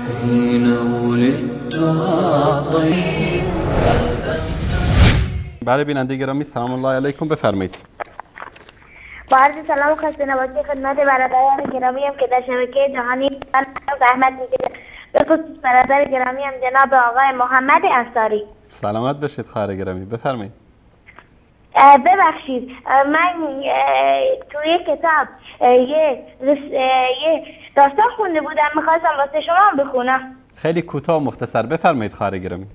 حين ولدتها طيب. بله بیننده گرامی سلام الله علیکم، بفرمایید. با عرض سلام و خسته نباشی خدمت برادران گرامی هم که در شبکه جهانی زحمت می‌کشند، به خصوص برادر گرامی هم جناب آقای محمد انصاری. سلامت باشید خواهر گرامی، بفرمایید. ببخشید من توی کتاب یه داستان خونده بودم، میخواستم واسه شما هم بخونم. خیلی کوتاه و مختصر بفرمایید خواهر گرامی.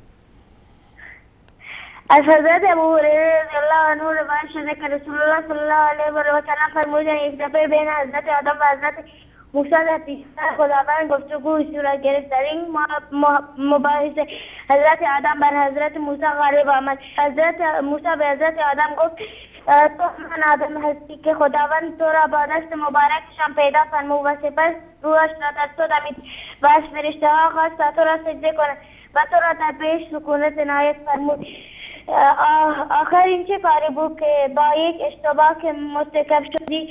از حضرت ابو هریره رضی الله عنه روایت شده که رسول الله صلی الله علیه و سلم فرمودند یک دفعه بین حضرت آدم و حضرت موسی در پیش خداوند گفتگوی صورت گرفت. در این مباحثه حضرت آدم بر حضرت موسی غالب آمد. حضرت موسی به حضرت آدم گفت تو همان آدم هستی که خداوند تو را با دست مبارکشان پیدا فرمود و سپس روحش را در تو دمید و از فرشته ها خواست تا تو را سجده کنند و تو را در بهشت سکونت عنایت فرمود. آخر این چه کاری بود که با یک اشتباه که مرتکب شدی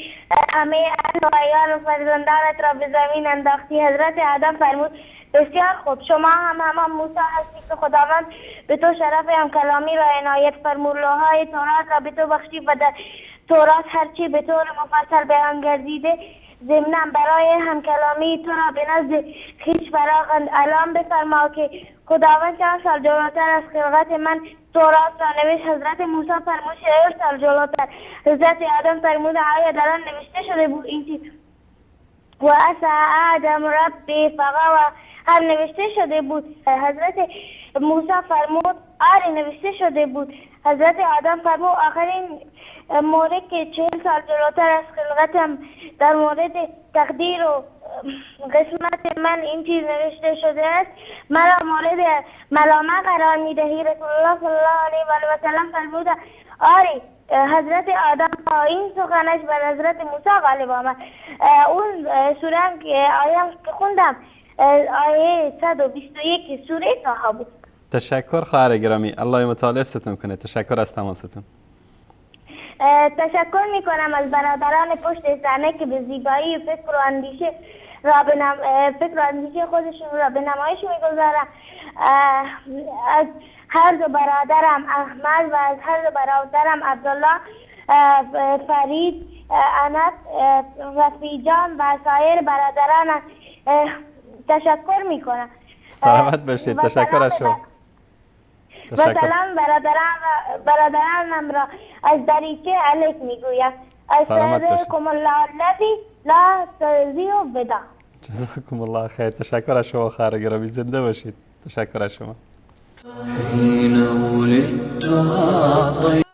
همه اهل و عیال و فرزندانت را به زمین انداختی؟ حضرت آدم فرمود بسیار خوب، شما هم همان موسی هستی که خداوند به تو شرف هم کلامی را عنایت فرمود. لوح‌های تورات را به تو بخشی و در تورات هرچی به طور مفصل بیان گردیده ضمناً برای همکلامی تو را به نزد خویش فراخواند. الان بفرما که خداوند چند سال جلوتر از خلقت من تورات را نوشت؟ حضرت موسی فرمود 40 سال جلوتر. حضرت آدم فرمود آیا در آن نوشته شده بود این چیز و عصی آدم ربی فغوی هم نوشته شده بود؟ حضرت موسی فرمود آره نوشته شده بود. حضرت آدم فرمود آخرین مورد که 40 سال جلوتر از خلقتم در مورد تقدیر و قسمت من این چیز نوشته شده است مرا مورد ملامه قرار میدهی؟ رسول الله صلی الله علیه و سلم فرمود آری. حضرت آدم با این سخنش بر حضرت موسی غالب آمد. اون سوره که آیه که خوندم آیه 121 سوره طه بود. تشکر خواهر گرامی، الله متعال حفظتون کنه. تشکر از تماستون. تشکر میکنم از برادران پشت صحنه که به زیبایی فکر و اندیشه خودشون را به نمایش میگذارن. از هر دو برادرم احمد و از هر دو برادرم عبدالله، فرید، انس، رفیجان و سایر برادران تشکر میکنم. سلامت باشید. تشکر از شما. و سلام برادرانم را از دریچه علیک میگویم. استودعکم الله الذی لا تضیع وداع. جزاکم الله خیر. تشکر از شما خواهر گرامی، زنده باشید. تشکر از شما. حين ولدتها طيب.